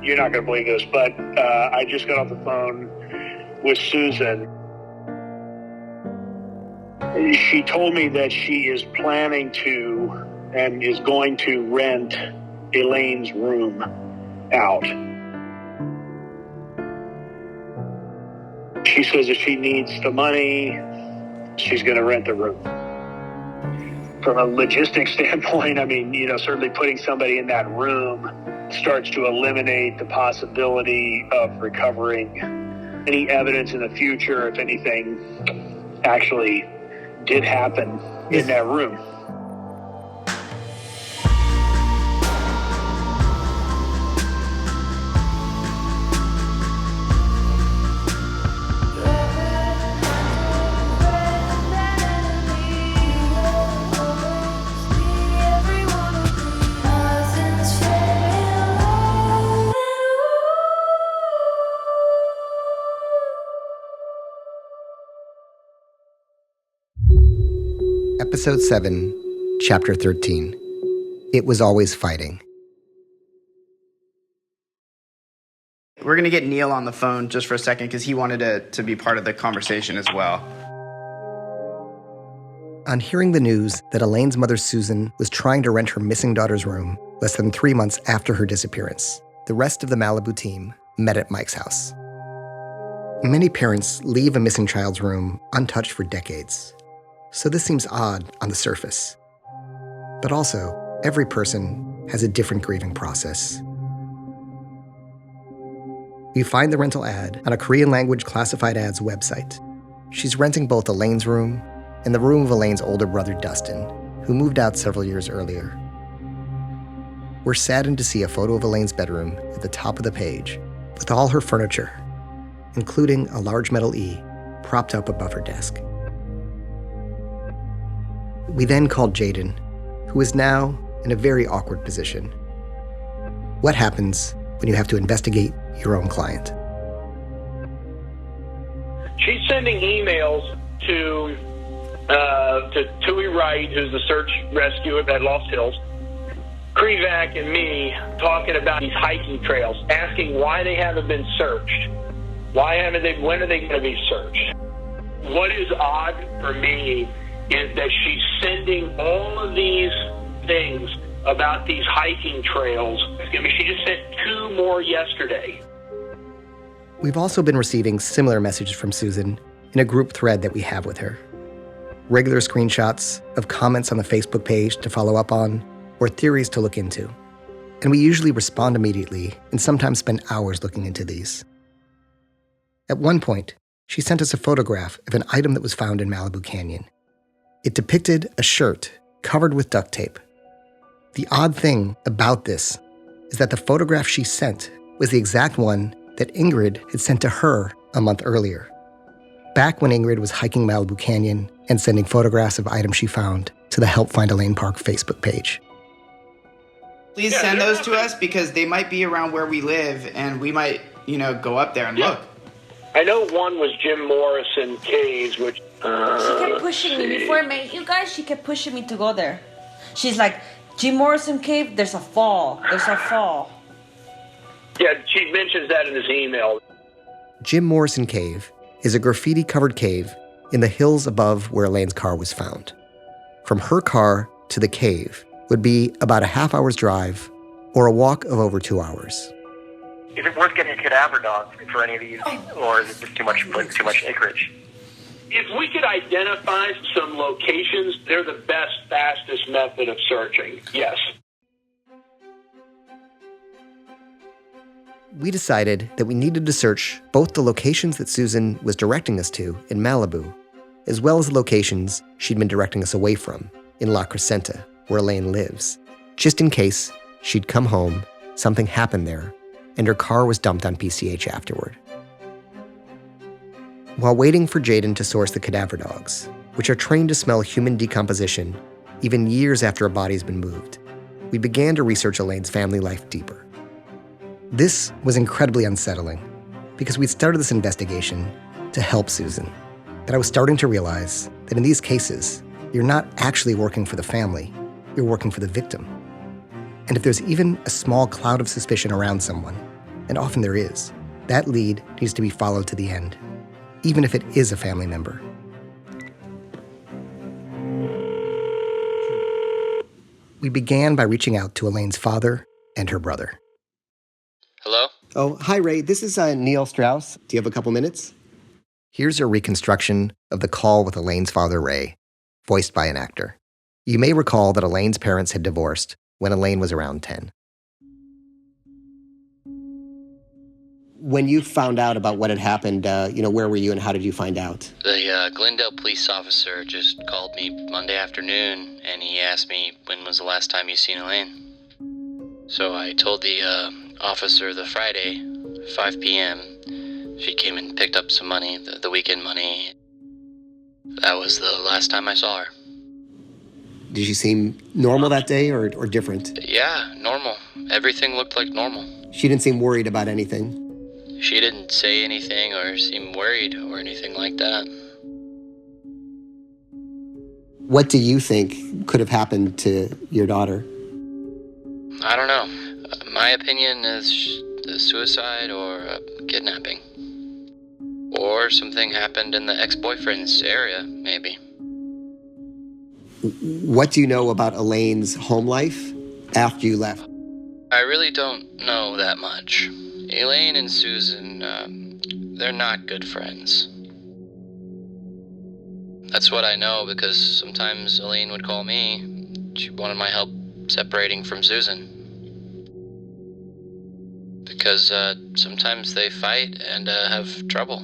You're not going to believe this, but I just got off the phone with Susan. She told me that she is planning to and is going to rent Elaine's room out. She says if she needs the money, she's going to rent the room. From a logistics standpoint, I mean, certainly putting somebody in that room starts to eliminate the possibility of recovering any evidence in the future if anything actually did happen in that room. Episode 7, Chapter 13. It Was Always Fighting. We're going to get Neil on the phone just for a second because he wanted to be part of the conversation as well. On hearing the news that Elaine's mother, Susan, was trying to rent her missing daughter's room less than 3 months after her disappearance, the rest of the Malibu team met at Mike's house. Many parents leave a missing child's room untouched for decades. So this seems odd on the surface. But also, every person has a different grieving process. We find the rental ad on a Korean language classified ads website. She's renting both Elaine's room and the room of Elaine's older brother, Dustin, who moved out several years earlier. We're saddened to see a photo of Elaine's bedroom at the top of the page with all her furniture, including a large metal E propped up above her desk. We then called Jaden, who is now in a very awkward position. What happens when you have to investigate your own client? She's sending emails to Tui Wright, who's the search rescue at Lost Hills, Krevac and me talking about these hiking trails, asking why they haven't been searched. When are they going to be searched? What is odd for me is that she's sending all of these things about these hiking trails. I mean, she just sent 2 more yesterday. We've also been receiving similar messages from Susan in a group thread that we have with her. Regular screenshots of comments on the Facebook page to follow up on, or theories to look into. And we usually respond immediately and sometimes spend hours looking into these. At one point, she sent us a photograph of an item that was found in Malibu Canyon. It depicted a shirt covered with duct tape. The odd thing about this is that the photograph she sent was the exact one that Ingrid had sent to her a month earlier, back when Ingrid was hiking Malibu Canyon and sending photographs of items she found to the Help Find Elaine Park Facebook page. Please send those to us because they might be around where we live and we might, go up there and look. I know one was Jim Morrison Caves, which... She kept pushing me. Before I met you guys, she kept pushing me to go there. She's like, Jim Morrison Cave, there's a fall. Yeah, she mentions that in his email. Jim Morrison Cave is a graffiti-covered cave in the hills above where Elaine's car was found. From her car to the cave would be about a half-hour's drive or a walk of over 2 hours. Is it worth getting a cadaver dog for any of these, or is it just too much acreage? If we could identify some locations, they're the best, fastest method of searching, yes. We decided that we needed to search both the locations that Susan was directing us to in Malibu, as well as the locations she'd been directing us away from in La Crescenta, where Elaine lives, just in case she'd come home, something happened there, and her car was dumped on PCH afterward. While waiting for Jaden to source the cadaver dogs, which are trained to smell human decomposition even years after a body's been moved, we began to research Elaine's family life deeper. This was incredibly unsettling because we'd started this investigation to help Susan. But I was starting to realize that in these cases, you're not actually working for the family, you're working for the victim. And if there's even a small cloud of suspicion around someone, and often there is, that lead needs to be followed to the end, even if it is a family member. We began by reaching out to Elaine's father and her brother. Hello? Oh, hi, Ray. This is Neil Strauss. Do you have a couple minutes? Here's a reconstruction of the call with Elaine's father, Ray, voiced by an actor. You may recall that Elaine's parents had divorced when Elaine was around 10. When you found out about what had happened, where were you and how did you find out? The Glendale police officer just called me Monday afternoon, and he asked me when was the last time you seen Elaine. So I told the officer the Friday, 5 p.m. She came and picked up some money, the weekend money. That was the last time I saw her. Did she seem normal that day or different? Yeah, normal. Everything looked like normal. She didn't seem worried about anything? She didn't say anything or seem worried or anything like that. What do you think could have happened to your daughter? I don't know. My opinion is a suicide or a kidnapping. Or something happened in the ex-boyfriend's area, maybe. What do you know about Elaine's home life after you left? I really don't know that much. Elaine and Susan, they're not good friends. That's what I know because sometimes Elaine would call me. She wanted my help separating from Susan. Because sometimes they fight and have trouble.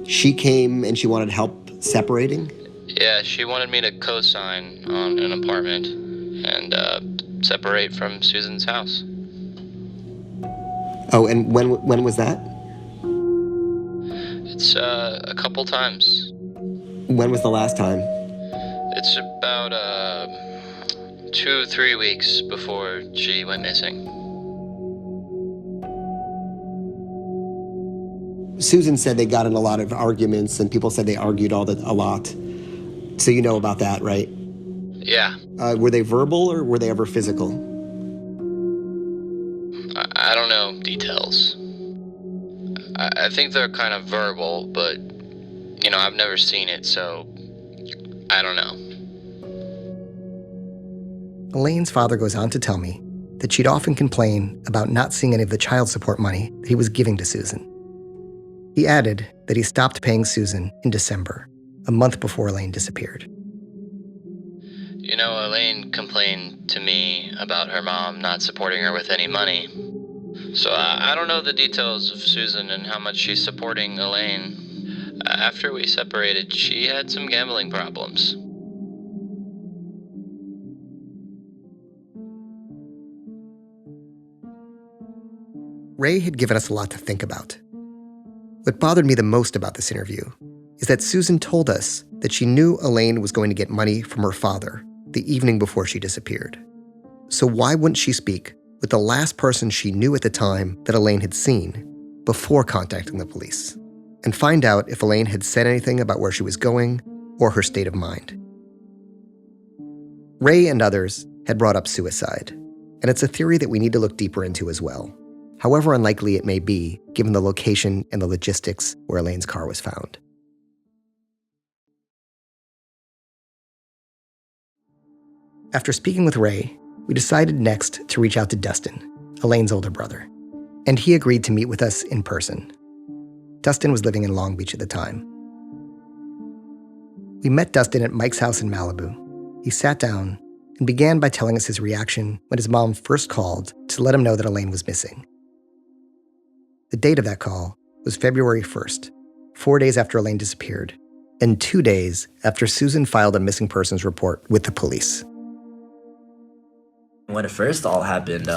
She came and she wanted help separating? Yeah, she wanted me to co-sign on an apartment and separate from Susan's house. Oh, and when was that? It's a couple times. When was the last time? It's about 2-3 weeks before she went missing. Susan said they got in a lot of arguments and people said they argued a lot. So you know about that, right? Yeah. Were they verbal or were they ever physical? I don't know details. I think they're kind of verbal, but, I've never seen it, so I don't know. Elaine's father goes on to tell me that she'd often complain about not seeing any of the child support money that he was giving to Susan. He added that he stopped paying Susan in December, a month before Elaine disappeared. Elaine complained to me about her mom not supporting her with any money. So I don't know the details of Susan and how much she's supporting Elaine. After we separated, she had some gambling problems. Ray had given us a lot to think about. What bothered me the most about this interview is that Susan told us that she knew Elaine was going to get money from her father the evening before she disappeared. So why wouldn't she speak with the last person she knew at the time that Elaine had seen before contacting the police and find out if Elaine had said anything about where she was going or her state of mind? Ray and others had brought up suicide, and it's a theory that we need to look deeper into as well, however unlikely it may be given the location and the logistics where Elaine's car was found. After speaking with Ray, we decided next to reach out to Dustin, Elaine's older brother, and he agreed to meet with us in person. Dustin was living in Long Beach at the time. We met Dustin at Mike's house in Malibu. He sat down and began by telling us his reaction when his mom first called to let him know that Elaine was missing. The date of that call was February 1st, 4 days after Elaine disappeared, and 2 days after Susan filed a missing persons report with the police. When it first all happened,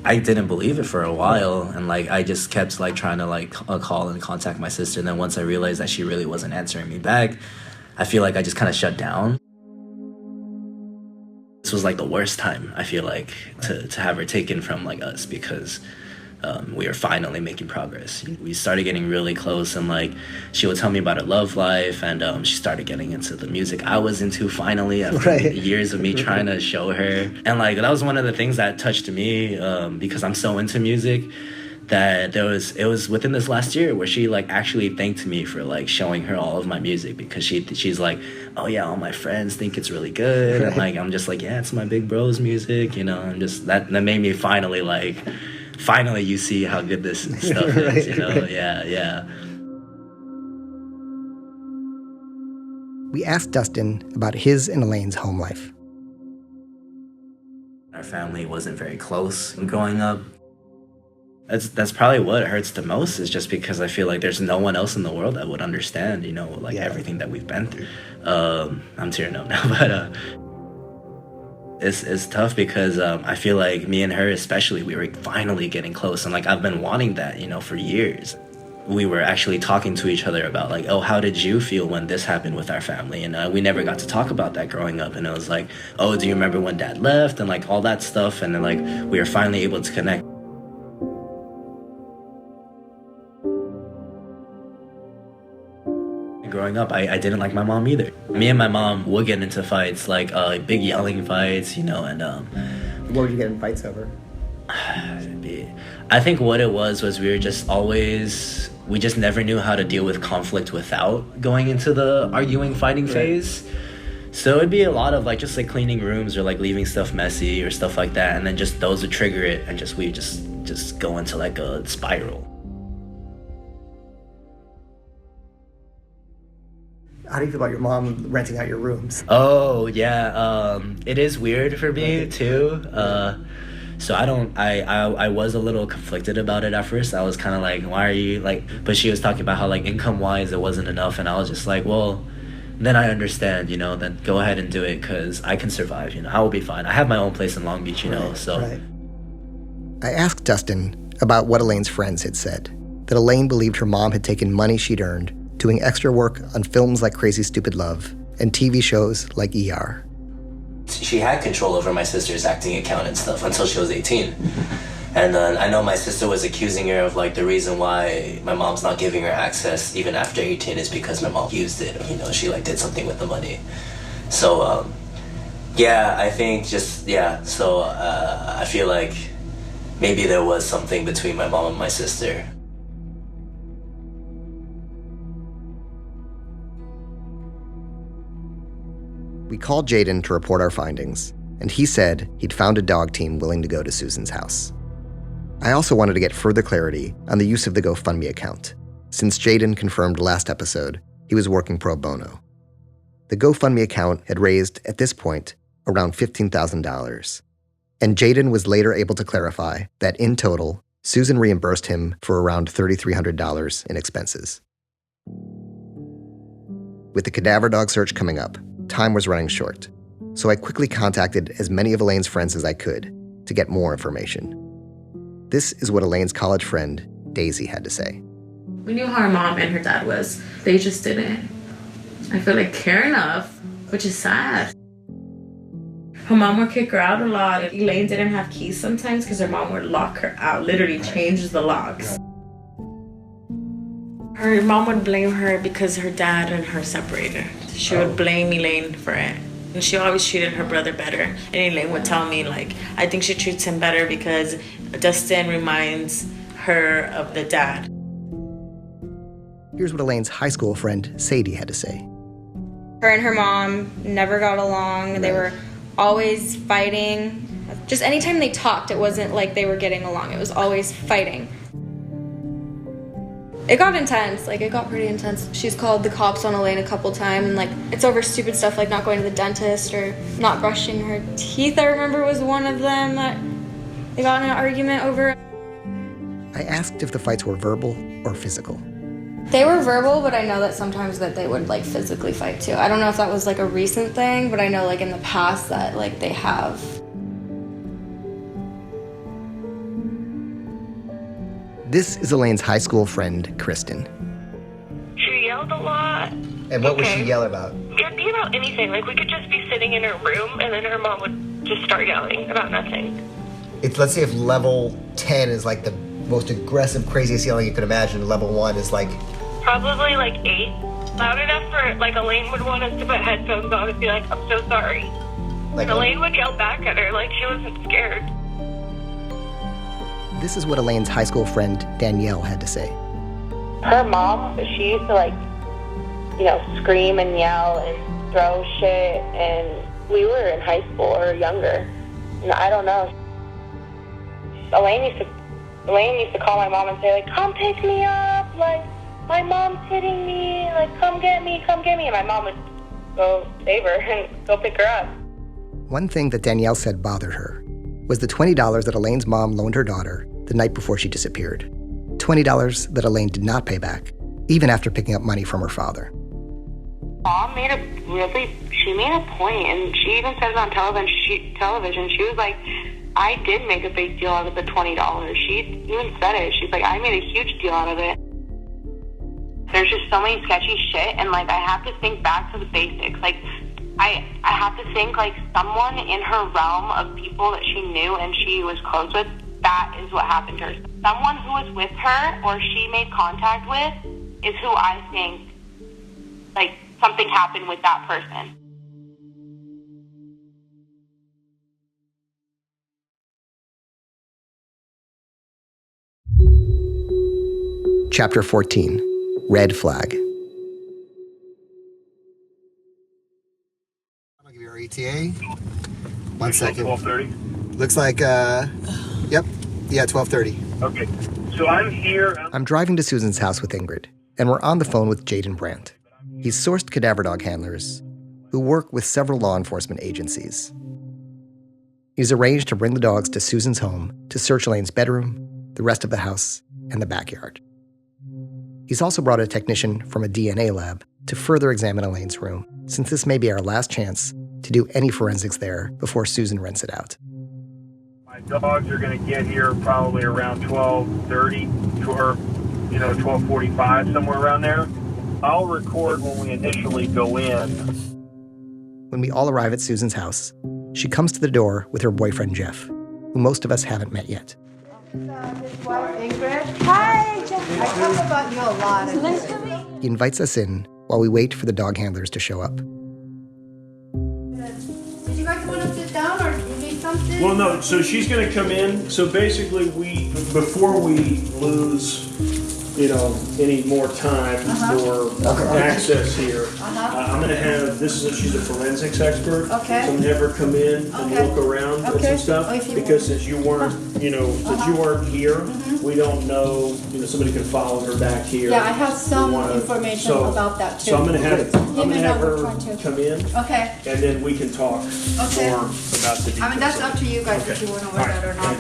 I didn't believe it for a while, and I just kept trying to call and contact my sister. And then once I realized that she really wasn't answering me back, I feel like I just kind of shut down. This was the worst time, I feel like, to have her taken from us, because we were finally making progress. We started getting really close, and like she would tell me about her love life, and she started getting into the music I was into finally after years of me trying to show her. And like that was one of the things that touched me, because I'm so into music, that it was within this last year where she like actually thanked me for like showing her all of my music, because she's like, oh yeah, all my friends think it's really good, and like I'm just like, yeah, it's my big bro's music, you know. And just that made me finally you see how good this stuff is, you know. Yeah. We asked Dustin about his and Elaine's home life. Our family wasn't very close growing up. That's probably what hurts the most, is just because I feel like there's no one else in the world that would understand, you know, like everything that we've been through. I'm tearing up now, but it's tough because I feel like me and her especially, we were finally getting close, and like I've been wanting that, you know, for years. We were actually talking to each other about like, oh, how did you feel when this happened with our family? And we never got to talk about that growing up. And it was like, oh, do you remember when Dad left? And like all that stuff. And then like we were finally able to connect. Growing up, I didn't like my mom either. Me and my mom would get into fights, like big yelling fights, you know, and what would you get in fights over? I think what it was we just never knew how to deal with conflict without going into the arguing, fighting phase. So it'd be a lot of like just like cleaning rooms or like leaving stuff messy or stuff like that, and then just those would trigger it, and we just go into like a spiral. How do you feel about your mom renting out your rooms? Oh yeah, it is weird for me too. So I was a little conflicted about it at first. I was kind of like, why are you like, but she was talking about how like income wise it wasn't enough, and I was just like, well, then I understand, you know, then go ahead and do it, because I can survive, you know, I will be fine. I have my own place in Long Beach, you know, so. Right. I asked Dustin about what Elaine's friends had said, that Elaine believed her mom had taken money she'd earned doing extra work on films like Crazy Stupid Love and TV shows like ER. She had control over my sister's acting account and stuff until she was 18. And then I know my sister was accusing her of like the reason why my mom's not giving her access even after 18 is because my mom used it. You know, she like did something with the money. So, yeah, I think so I feel like maybe there was something between my mom and my sister. We called Jaden to report our findings, and he said he'd found a dog team willing to go to Susan's house. I also wanted to get further clarity on the use of the GoFundMe account, since Jaden confirmed last episode he was working pro bono. The GoFundMe account had raised, at this point, around $15,000, and Jaden was later able to clarify that in total, Susan reimbursed him for around $3,300 in expenses. With the cadaver dog search coming up, time was running short, so I quickly contacted as many of Elaine's friends as I could to get more information. This is what Elaine's college friend, Daisy, had to say. We knew how her mom and her dad was. They just didn't, I feel like, care enough, which is sad. Her mom would kick her out a lot. Elaine didn't have keys sometimes because her mom would lock her out, literally change the locks. Her mom would blame her because her dad and her separated. She would blame Elaine for it. And she always treated her brother better. And Elaine would tell me, like, I think she treats him better because Dustin reminds her of the dad. Here's what Elaine's high school friend, Sadie, had to say. Her and her mom never got along. They were always fighting. Just anytime they talked, it wasn't like they were getting along. It was always fighting. It got intense, it got pretty intense. She's called the cops on Elaine a couple times, and it's over stupid stuff like not going to the dentist or not brushing her teeth, I remember was one of them that they got in an argument over. I asked if the fights were verbal or physical. They were verbal, but I know that sometimes that they would physically fight too. I don't know if that was a recent thing, but I know in the past that they have. This is Elaine's high school friend, Kristen. She yelled a lot. And what would she yell about? It'd be about anything. We could just be sitting in her room, and then her mom would just start yelling about nothing. Let's say if level 10 is the most aggressive, craziest yelling you could imagine. Level 1 is like... Probably like 8. Loud enough for, like, Elaine would want us to put headphones on and be like, I'm so sorry. And Elaine would yell back at her like she wasn't scared. This is what Elaine's high school friend Danielle had to say. Her mom, she used to, like, you know, scream and yell and throw shit, and we were in high school or younger. And I don't know. Elaine used to call my mom and say, like, come pick me up, like, my mom's hitting me, like, come get me. And my mom would go save her and go pick her up. One thing that Danielle said bothered her was the $20 that Elaine's mom loaned her daughter the night before she disappeared. $20 that Elaine did not pay back, even after picking up money from her father. Mom made a point, and she even said it on television. She was like, I did make a big deal out of the $20. She even said it. She's like, I made a huge deal out of it. There's just so many sketchy shit, and, like, I have to think back to the basics. Like, I have to think, like, someone in her realm of people that she knew and she was close with, that is what happened to her. Someone who was with her or she made contact with is who I think, like, something happened with that person. Chapter 14, Red Flag. I'll give you our ETA. 1 second. 12:30? Looks like, yep. Yeah, 12:30. Okay. So I'm here. I'm driving to Susan's house with Ingrid, and we're on the phone with Jaden Brandt. He's sourced cadaver dog handlers who work with several law enforcement agencies. He's arranged to bring the dogs to Susan's home to search Elaine's bedroom, the rest of the house, and the backyard. He's also brought a technician from a DNA lab to further examine Elaine's room, since this may be our last chance to do any forensics there before Susan rents it out. My dogs are going to get here probably around 12:30 or 12:45, somewhere around there. I'll record when we initially go in. When we all arrive at Susan's house, she comes to the door with her boyfriend Jeff, who most of us haven't met yet. His wife Ingrid. Hi, Jeff. I talk about you a lot. It's nice to meet you. He invites us in while we wait for the dog handlers to show up. Did you guys want to sit down or do you need something? Well, no. So she's going to come in. So basically, before we lose, any more time for access here, I'm going to have, she's a forensics expert. Okay. So I'm going to have her come in and look around at some stuff. Because since you weren't, since you weren't here, we don't know, somebody could follow her back here. Yeah, I have some information about that too. So I'm going to have her come in. Okay. And then we can talk more about the details. I mean, that's up to you guys if you want to wear that or not.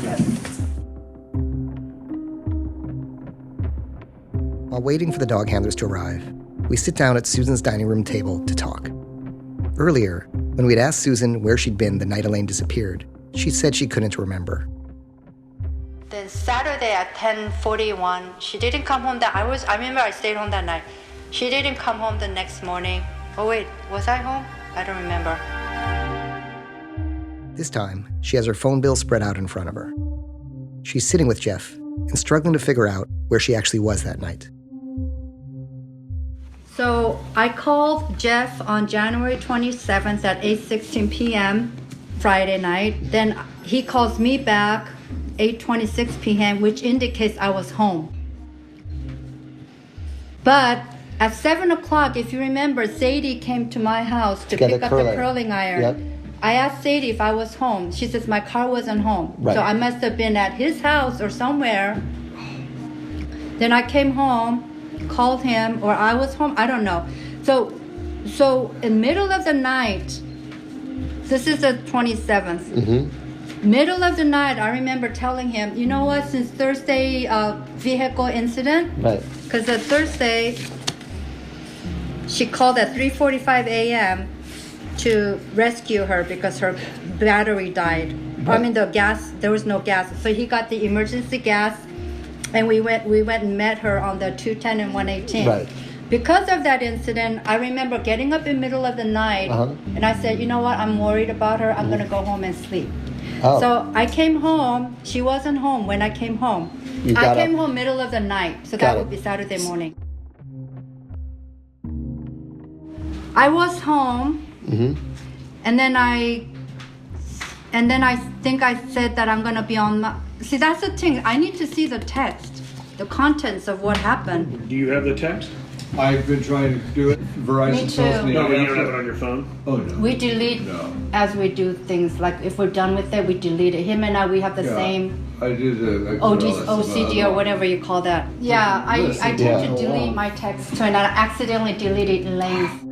While waiting for the dog handlers to arrive, we sit down at Susan's dining room table to talk. Earlier, when we'd asked Susan where she'd been the night Elaine disappeared, she said she couldn't remember. Then Saturday at 10:41, she didn't come home I remember I stayed home that night. She didn't come home the next morning. Oh wait, was I home? I don't remember. This time, she has her phone bill spread out in front of her. She's sitting with Jeff and struggling to figure out where she actually was that night. So I called Jeff on January 27th at 8:16 p.m. Friday night. Then he calls me back 8:26 p.m., which indicates I was home. But at 7 o'clock, if you remember, Sadie came to my house to pick up the curling iron. Yep. I asked Sadie if I was home. She says my car wasn't home. Right. So I must have been at his house or somewhere. Then I came home, called him, or I was home, I don't know. So in middle of the night, this is the 27th. Mm-hmm. Middle of the night, I remember telling him, you know what, since Thursday vehicle incident, right? Because the Thursday, she called at 3:45 a.m. to rescue her because her battery died. Right. I mean, there was no gas. So he got the emergency gas, and we went and met her on the 210 and 118. Right. Because of that incident, I remember getting up in the middle of the night, and I said, you know what, I'm worried about her. I'm going to go home and sleep. Oh. So I came home. She wasn't home when I came home. I came home middle of the night, so that would be Saturday morning. I was home, and then I think I said that I'm gonna be on my. See, that's the thing. I need to see the text, the contents of what happened. Do you have the text? I've been trying to do it. Verizon tells me. No, but you don't have it on your phone? Oh, no. We delete as we do things. Like if we're done with it, we delete it. Him and I, we have the same I do the OCD or whatever you call that. Yeah, I tend to delete my text too, and I accidentally deleted Elaine's.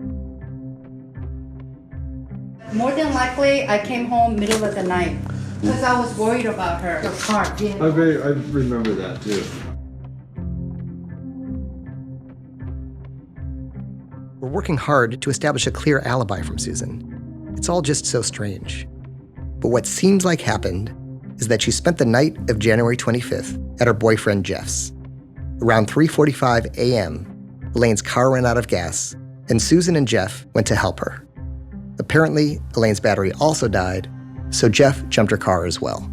More than likely, I came home middle of the night because I was worried about her car. I remember that too. We're working hard to establish a clear alibi from Susan. It's all just so strange. But what seems like happened is that she spent the night of January 25th at her boyfriend Jeff's. Around 3:45 a.m., Elaine's car ran out of gas, and Susan and Jeff went to help her. Apparently, Elaine's battery also died, so Jeff jumped her car as well.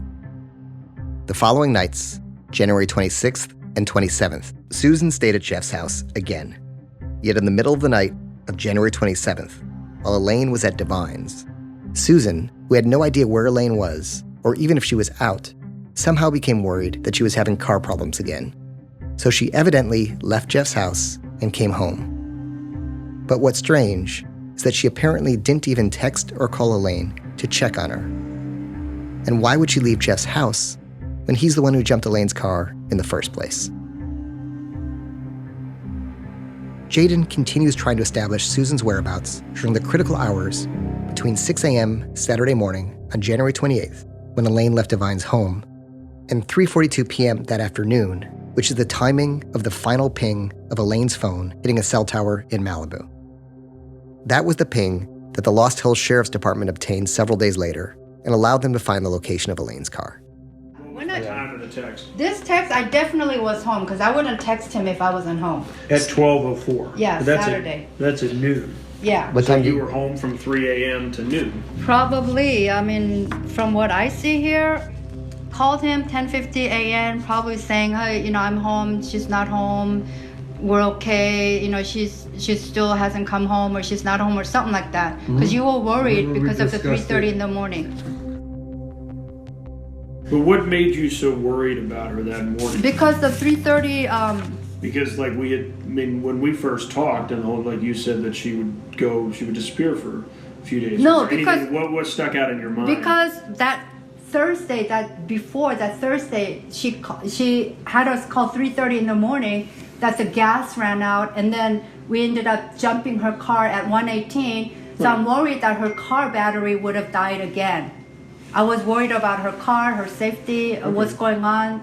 The following nights, January 26th and 27th, Susan stayed at Jeff's house again. Yet in the middle of the night of January 27th, while Elaine was at Divine's, Susan, who had no idea where Elaine was, or even if she was out, somehow became worried that she was having car problems again. So she evidently left Jeff's house and came home. But what's strange is that she apparently didn't even text or call Elaine to check on her. And why would she leave Jeff's house when he's the one who jumped Elaine's car in the first place? Jaden continues trying to establish Susan's whereabouts during the critical hours between 6 a.m. Saturday morning on January 28th, when Elaine left Divine's home, and 3:42 p.m. that afternoon, which is the timing of the final ping of Elaine's phone hitting a cell tower in Malibu. That was the ping that the Lost Hills Sheriff's Department obtained several days later and allowed them to find the location of Elaine's car. Time of the text. This text, I definitely was home because I wouldn't text him if I wasn't home. At 12:04. Yeah, that's Saturday. That's at noon. Yeah. What time you were home from 3 a.m. to noon? Probably. I mean, from what I see here, called him 10:50 a.m. probably saying, hey, I'm home. She's not home. We're okay. She still hasn't come home, or she's not home, or something like that. Because you were worried because of the 3:30 in the morning. But what made you so worried about her that morning? Because the 3:30. Because when we first talked, and you said that she would disappear for a few days. No, because what stuck out in your mind? Because that Thursday, she had us call 3:30 in the morning that the gas ran out, and then we ended up jumping her car at 1:18. So I'm worried that her car battery would have died again. I was worried about her car, her safety, what's going on,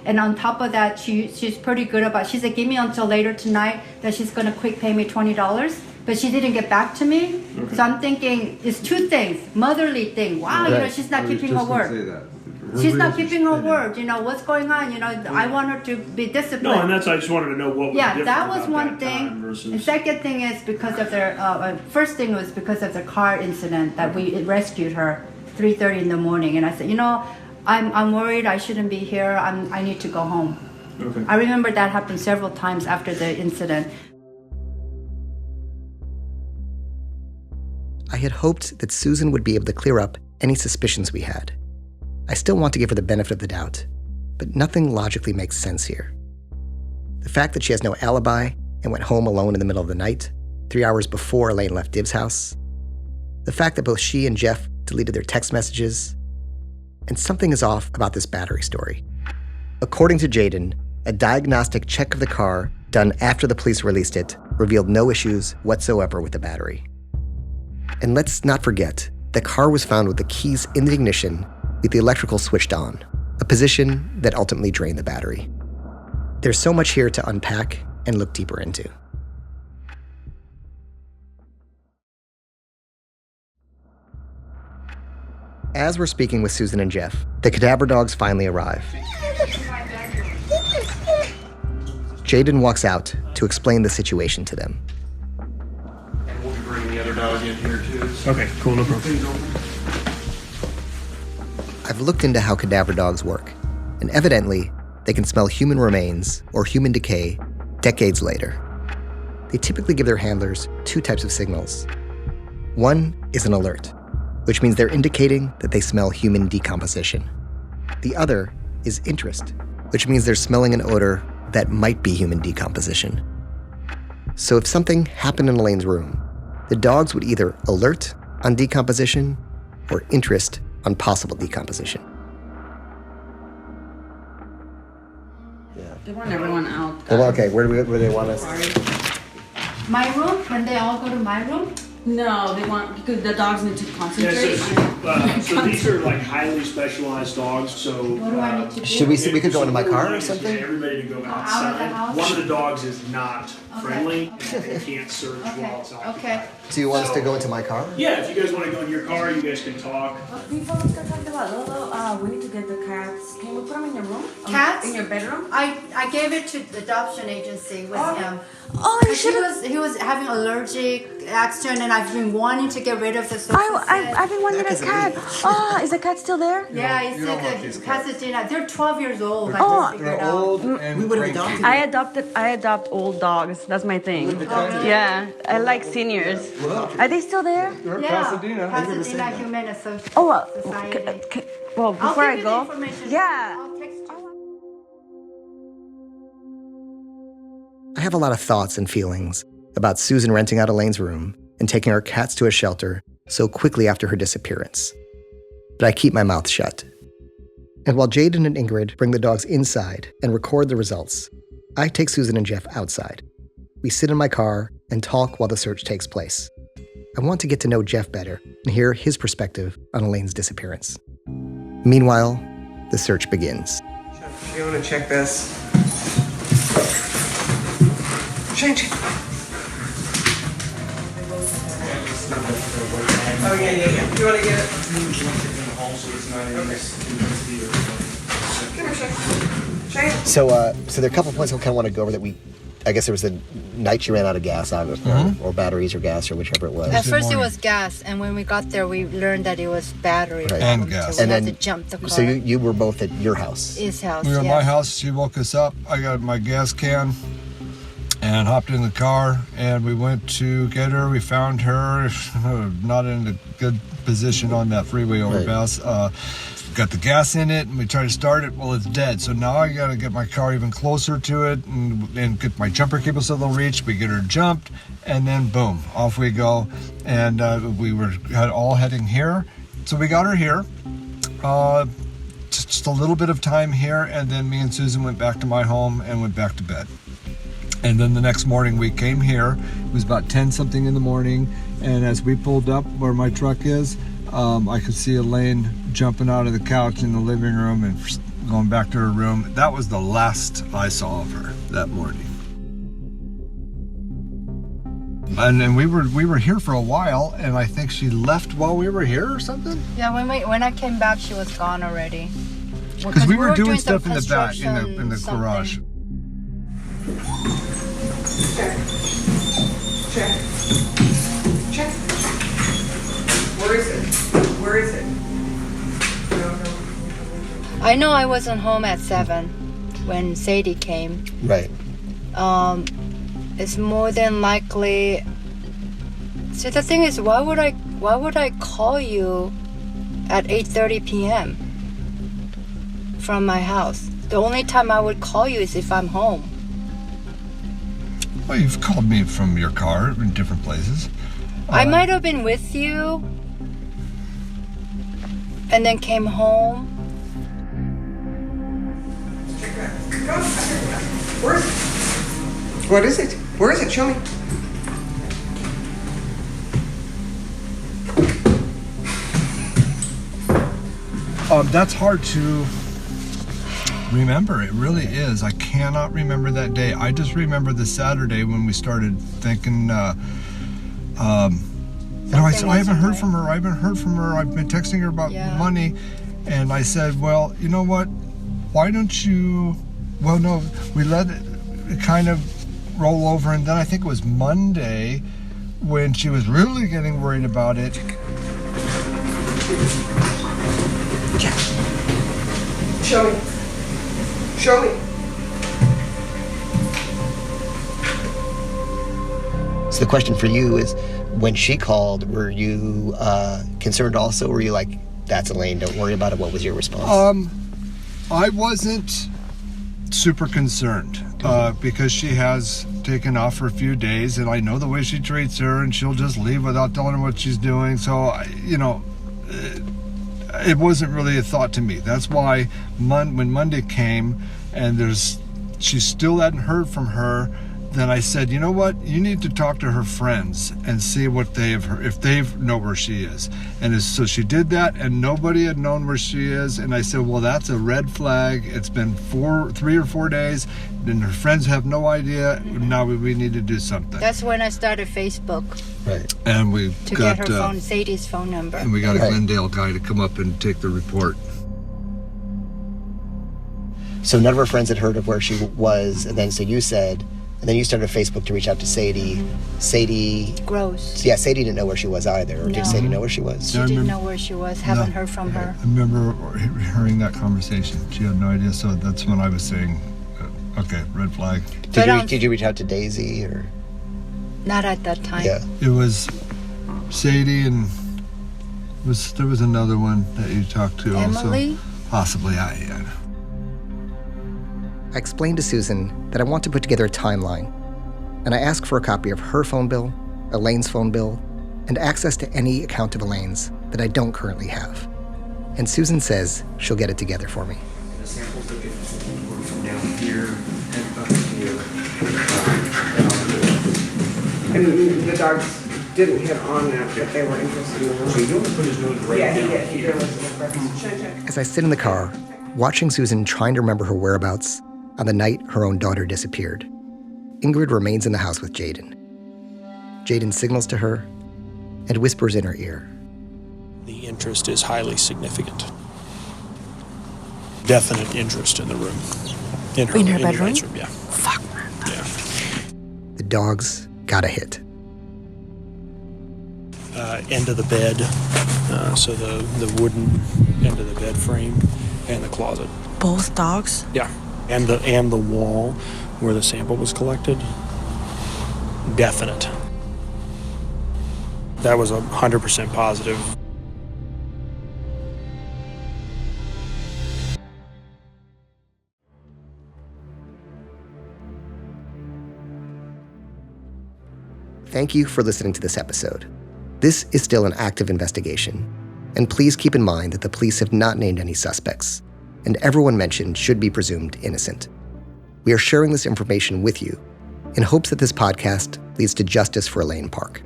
And on top of that, she's pretty good about. She said, "Give me until later tonight that she's gonna quick pay me $20." But she didn't get back to me. Okay. So I'm thinking it's two things: motherly thing. Wow, she's not keeping her word. She's not keeping her word. What's going on? I want her to be disciplined. No, and I just wanted to know what. Yeah, that was one thing. The second thing is because of their. First thing was because of the car incident that we rescued her. 3:30 in the morning, and I said, I'm worried. I shouldn't be here. I need to go home. Okay. I remember that happened several times after the incident. I had hoped that Susan would be able to clear up any suspicions we had. I still want to give her the benefit of the doubt, but nothing logically makes sense here. The fact that she has no alibi and went home alone in the middle of the night, 3 hours before Elaine left Div's house. The fact that both she and Jeff deleted their text messages. And something is off about this battery story. According to Jaden, a diagnostic check of the car done after the police released it revealed no issues whatsoever with the battery. And let's not forget, the car was found with the keys in the ignition with the electrical switched on, a position that ultimately drained the battery. There's so much here to unpack and look deeper into. As we're speaking with Susan and Jeff, the cadaver dogs finally arrive. Jaden walks out to explain the situation to them. And we'll be bringing the other dog in here too. Okay, cool, no problem. I've looked into how cadaver dogs work, and evidently, they can smell human remains or human decay decades later. They typically give their handlers 2 types of signals. One is an alert, which means they're indicating that they smell human decomposition. The other is interest, which means they're smelling an odor that might be human decomposition. So if something happened in Elaine's room, the dogs would either alert on decomposition or interest on possible decomposition. They want everyone out. Okay, where do they want us? My room? When they all go to my room? No, they want, because the dogs need to concentrate. So these are like highly specialized dogs, so. What do I need to do? Should we see, we could go into my car or something? Everybody to go outside. One of the dogs is not friendly, and they can't search while it's outside. Okay. So you want us to go into my car? Yeah, if you guys want to go in your car, you guys can talk. Before we start talking about Lolo, we need to get the cats. Can we put them in your room? Cats? In your bedroom? I gave it to the adoption agency with him. Oh, you should have. He was having allergic action, and I've been wanting to get rid of the sofa I've been wanting a cat. Oh, is the cat still there? Yeah, he said the Pasadena. They're 12 years old. They're old and we would have adopted. I adopt old dogs. That's my thing. Yeah, I like seniors. Are they still there? They're in Yeah, Pasadena. Pasadena Humane Society. Well, before I give you go, the information. yeah. I'll text you. I have a lot of thoughts and feelings about Susan renting out Elaine's room and taking our cats to a shelter so quickly after her disappearance. But I keep my mouth shut. And while Jaden and Ingrid bring the dogs inside and record the results, I take Susan and Jeff outside. We sit in my car and talk while the search takes place. I want to get to know Jeff better and hear his perspective on Elaine's disappearance. Meanwhile, the search begins. You want to check this? Change. Oh, yeah. You want to get it? So there are a couple points I kind of want to go over that I guess there was the night you ran out of gas, or batteries or gas or whichever it was. At first it was gas, and when we got there, we learned that it was battery. Right. And gas. So we And had then- to jump the car. So you were both at your house. His house, We were at yeah. my house. She woke us up. I got my gas can and hopped in the car, and we went to get her. We found her not in a good position on that freeway overpass. Got the gas in it, and we tried to start it. Well, it's dead. So now I got to get my car even closer to it and get my jumper cable so they'll reach. We get her jumped, and then boom, off we go. And we were all heading here. So we got her here. Just a little bit of time here, and then me and Susan went back to my home and went back to bed. And then the next morning we came here. It was about 10 something in the morning, and as we pulled up where my truck is, I could see Elaine jumping out of the couch in the living room and going back to her room. That was the last I saw of her that morning. And then we were here for a while, and I think she left while we were here or something. Yeah, when I came back, she was gone already. Because we were doing some stuff in the back, in the construction garage. Check. Where is it? I know I wasn't home at 7 when Sadie came. Right. It's more than likely. So the thing is, why would I call you at 8:30 p.m. from my house? The only time I would call you is if I'm home. Well, you've called me from your car in different places. I might have been with you and then came home. Where is it? What is it? Where is it? Show me. That's hard to remember. It really is. I cannot remember that day. I just remember the Saturday when we started thinking, I haven't heard from her. I've been texting her about money. And I said, well, you know what? Why don't you, we let it kind of roll over. And then I think it was Monday when she was really getting worried about it. Show me. Show me. So the question for you is, when she called, were you concerned also? Were you like, that's Elaine, don't worry about it? What was your response? I wasn't super concerned because she has taken off for a few days, and I know the way she treats her, and she'll just leave without telling her what she's doing. So, it wasn't really a thought to me. That's why when Monday came and she still hadn't heard from her, then I said, you know what? You need to talk to her friends and see what if they know where she is. And so she did that, and nobody had known where she is. And I said, well, that's a red flag. It's been 3 or 4 days, and her friends have no idea. Now we need to do something. That's when I started Facebook. Right. And we to get her phone, Sadie's phone number. And we got a Glendale guy to come up and take the report. So none of her friends had heard of where she was, and then so you said. And then you started Facebook to reach out to Sadie. Sadie... Gross. Yeah, Sadie didn't know where she was either. Or did Sadie know where she was? She didn't know where she was. Haven't heard from her. I remember hearing that conversation. She had no idea. So that's when I was saying, okay, red flag. Did you reach out to Daisy or... Not at that time. Yeah. It was Sadie, and there was another one that you talked to Emily? also. Possibly. I explained to Susan that I want to put together a timeline, and I asked for a copy of her phone bill, Elaine's phone bill, and access to any account of Elaine's that I don't currently have. And Susan says she'll get it together for me. The samples that get were from down here and up here. And the dogs didn't hit on that, but they were interested in that. So you don't put his nose right down here. As I sit in the car, watching Susan trying to remember her whereabouts on the night her own daughter disappeared, Ingrid remains in the house with Jaden. Jaden signals to her and whispers in her ear. The interest is highly significant. Definite interest in the room. In her bedroom? Yeah. Fuck, man. Yeah. The dogs got a hit. End of the bed, so the wooden end of the bed frame and the closet. Both dogs? Yeah. And the wall where the sample was collected. Definite. That was 100% positive. Thank you for listening to this episode. This is still an active investigation, and please keep in mind that the police have not named any suspects, and everyone mentioned should be presumed innocent. We are sharing this information with you in hopes that this podcast leads to justice for Elaine Park.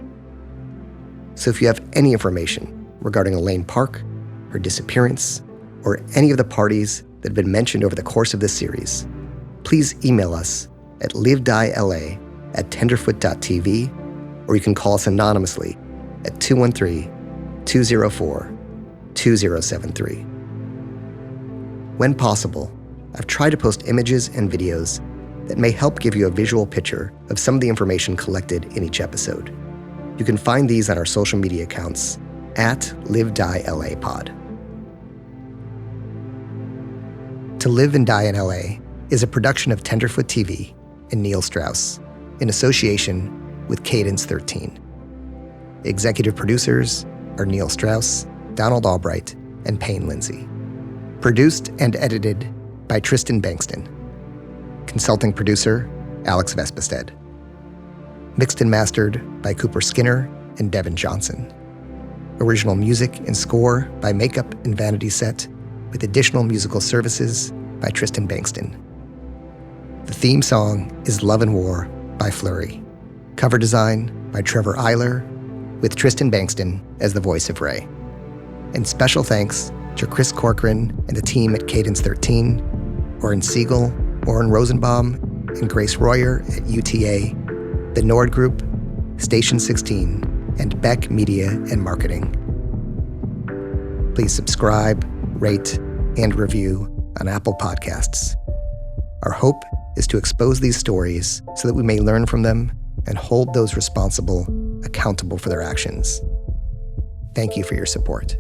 So if you have any information regarding Elaine Park, her disappearance, or any of the parties that have been mentioned over the course of this series, please email us at livedila@tenderfoot.tv, or you can call us anonymously at 213-204-2073. When possible, I've tried to post images and videos that may help give you a visual picture of some of the information collected in each episode. You can find these on our social media accounts at LiveDieLAPod. To Live and Die in LA is a production of Tenderfoot TV and Neil Strauss in association with Cadence 13. Executive producers are Neil Strauss, Donald Albright, and Payne Lindsay. Produced and edited by Tristan Bankston. Consulting producer, Alex Vespestead. Mixed and mastered by Cooper Skinner and Devin Johnson. Original music and score by Makeup and Vanity Set, with additional musical services by Tristan Bankston. The theme song is Love and War by Flurry. Cover design by Trevor Eiler, with Tristan Bankston as the voice of Ray. And special thanks to Chris Corcoran and the team at Cadence 13, Oren Siegel, Oren Rosenbaum, and Grace Royer at UTA, the Nord Group, Station 16, and Beck Media and Marketing. Please subscribe, rate, and review on Apple Podcasts. Our hope is to expose these stories so that we may learn from them and hold those responsible accountable for their actions. Thank you for your support.